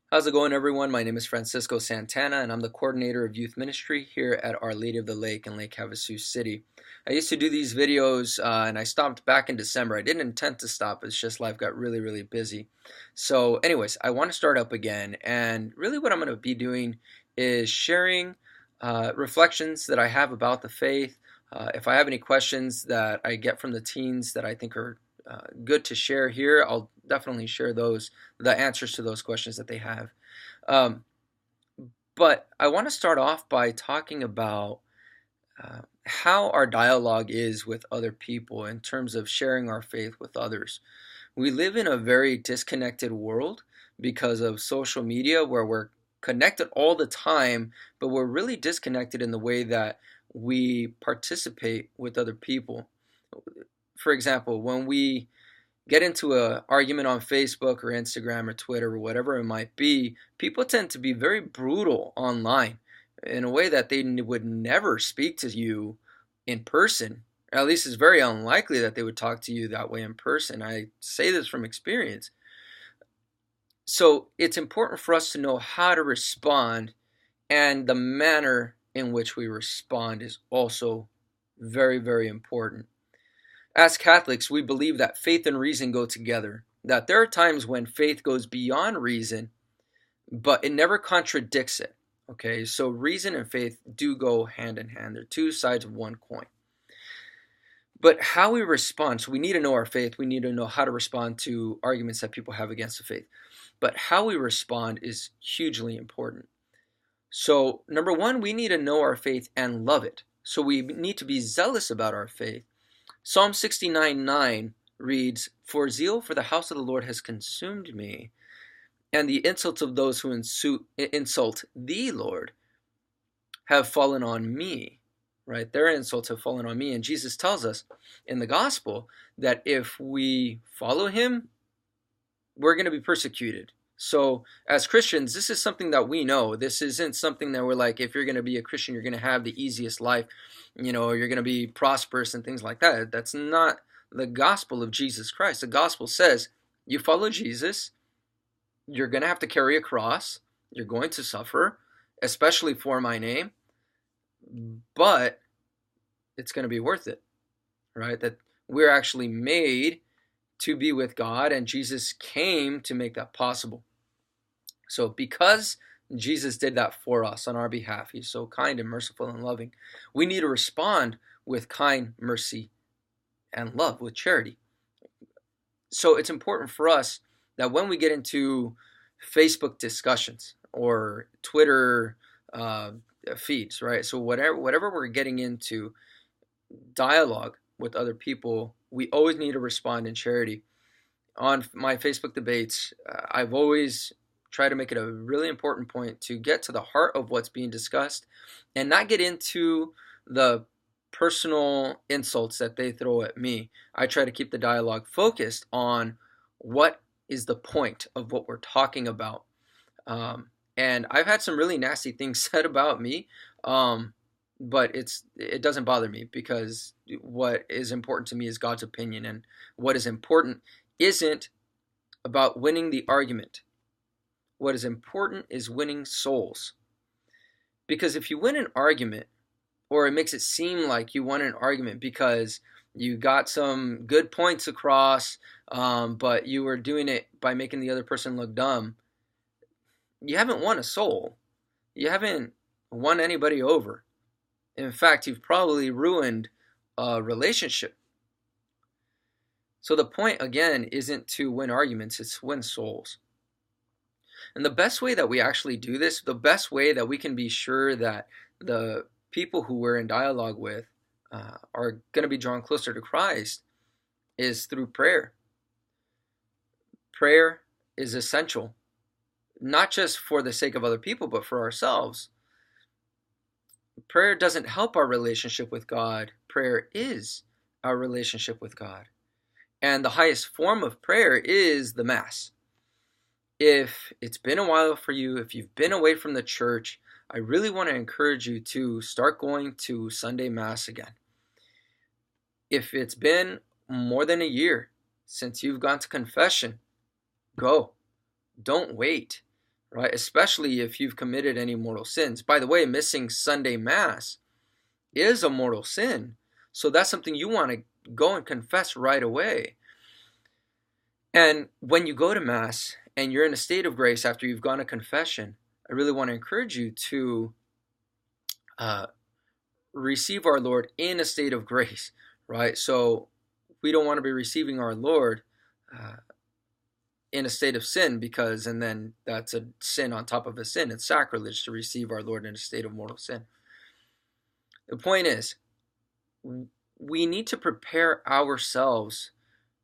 How's it going, everyone? My name is Francisco Santana, and I'm the coordinator of youth ministry here at Our Lady of the Lake in Lake Havasu City. I used to do these videos, and I stopped back in December. I didn't intend to stop. It's just life got really, really busy. So anyways, I want to start up again, and really what I'm going to be doing is sharing reflections that I have about the faith. If I have any questions that I get from the teens that I think are good to share here, I'll definitely share the answers to those questions that they have. Um, but I want to start off by talking about how our dialogue is with other people in terms of sharing our faith with others. We live in a very disconnected world because of social media where we're connected all the time, but we're really disconnected in the way that we participate with other people. For example, when we get into an argument on Facebook or Instagram or Twitter or whatever it might be, people tend to be very brutal online in a way that they would never speak to you in person. At least it's very unlikely that they would talk to you that way in person. I say this from experience. So it's important for us to know how to respond, and the manner in which we respond is also very, very important. As Catholics, we believe that faith and reason go together, that there are times when faith goes beyond reason, but it never contradicts it. Okay, so reason and faith do go hand in hand. They're two sides of one coin. But how we respond, so we need to know our faith, we need to know how to respond to arguments that people have against the faith. But how we respond is hugely important. So, number one, we need to know our faith and love it. So we need to be zealous about our faith. Psalm 69:9 reads, "For zeal for the house of the Lord has consumed me, and the insults of those who insult the Lord have fallen on me." Right? Their insults have fallen on me. And Jesus tells us in the gospel that if we follow him, we're going to be persecuted. So as Christians, this is something that we know. This isn't something that we're like, if you're going to be a Christian, you're going to have the easiest life, you're going to be prosperous and things like that. That's not the gospel of Jesus Christ. The gospel says you follow Jesus, you're going to have to carry a cross, you're going to suffer, especially for my name, but it's going to be worth it, right? That we're actually made to be with God, and Jesus came to make that possible. So because Jesus did that for us on our behalf, he's so kind and merciful and loving, we need to respond with kind mercy and love, with charity. So it's important for us that when we get into Facebook discussions or Twitter feeds, right? So whatever we're getting into dialogue with other people, we always need to respond in charity. On my Facebook debates, I've always tried to make it a really important point to get to the heart of what's being discussed and not get into the personal insults that they throw at me. I try to keep the dialogue focused on what is the point of what we're talking about. And I've had some really nasty things said about me, but it doesn't bother me because what is important to me is God's opinion, and what is important isn't about winning the argument. What is important is winning souls. Because if you win an argument, or it makes it seem like you won an argument because you got some good points across, but you were doing it by making the other person look dumb, you haven't won a soul. You haven't won anybody over. In fact, you've probably ruined a relationship. So the point, again, isn't to win arguments, it's to win souls. And the best way that we actually do this, the best way that we can be sure that the people who we're in dialogue with are going to be drawn closer to Christ is through prayer. Prayer is essential, not just for the sake of other people, but for ourselves. Prayer doesn't help our relationship with God. Prayer is our relationship with God. And the highest form of prayer is the Mass. If it's been a while for you, if you've been away from the church, I really want to encourage you to start going to Sunday Mass again. If it's been more than a year since you've gone to confession, go. Don't wait. right? Especially if you've committed any mortal sins. By the way, missing Sunday Mass is a mortal sin. So that's something you want to go and confess right away. And when you go to Mass and you're in a state of grace after you've gone to confession, I really want to encourage you to receive our Lord in a state of grace, right? So we don't want to be receiving our Lord in a state of sin, and then that's a sin on top of a sin. It's sacrilege to receive our Lord in a state of mortal sin. The point is, we need to prepare ourselves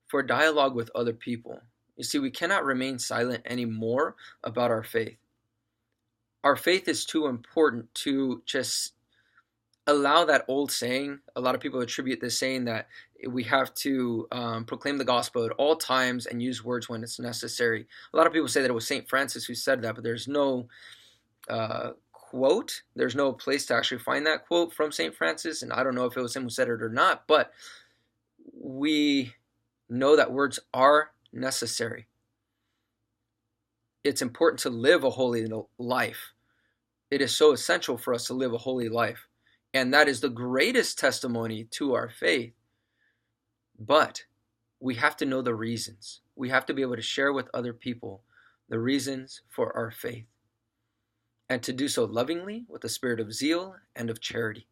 for dialogue with other people. You see, we cannot remain silent anymore about our faith. Our faith is too important to just allow that old saying. A lot of people attribute this saying that we have to proclaim the gospel at all times and use words when it's necessary. A lot of people say that it was St. Francis who said that, but there's no quote. There's no place to actually find that quote from St. Francis, and I don't know if it was him who said it or not, but we know that words are necessary. It's important to live a holy life. It is so essential for us to live a holy life. And that is the greatest testimony to our faith. But we have to know the reasons. We have to be able to share with other people the reasons for our faith. And to do so lovingly with a spirit of zeal and of charity.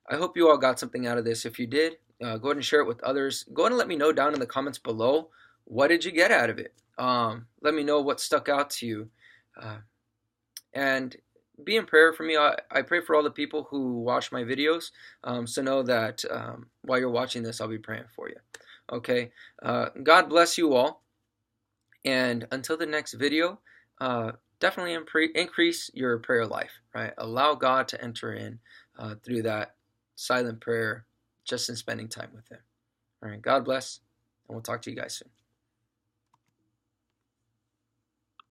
I hope you all got something out of this. If you did, go ahead and share it with others. Go ahead and let me know down in the comments below. What did you get out of it? Let me know what stuck out to you. And be in prayer for me. I pray for all the people who watch my videos. So know that while you're watching this, I'll be praying for you. Okay. God bless you all. And until the next video, definitely increase your prayer life, right? Allow God to enter in through that silent prayer, just in spending time with Him. All right. God bless. And we'll talk to you guys soon.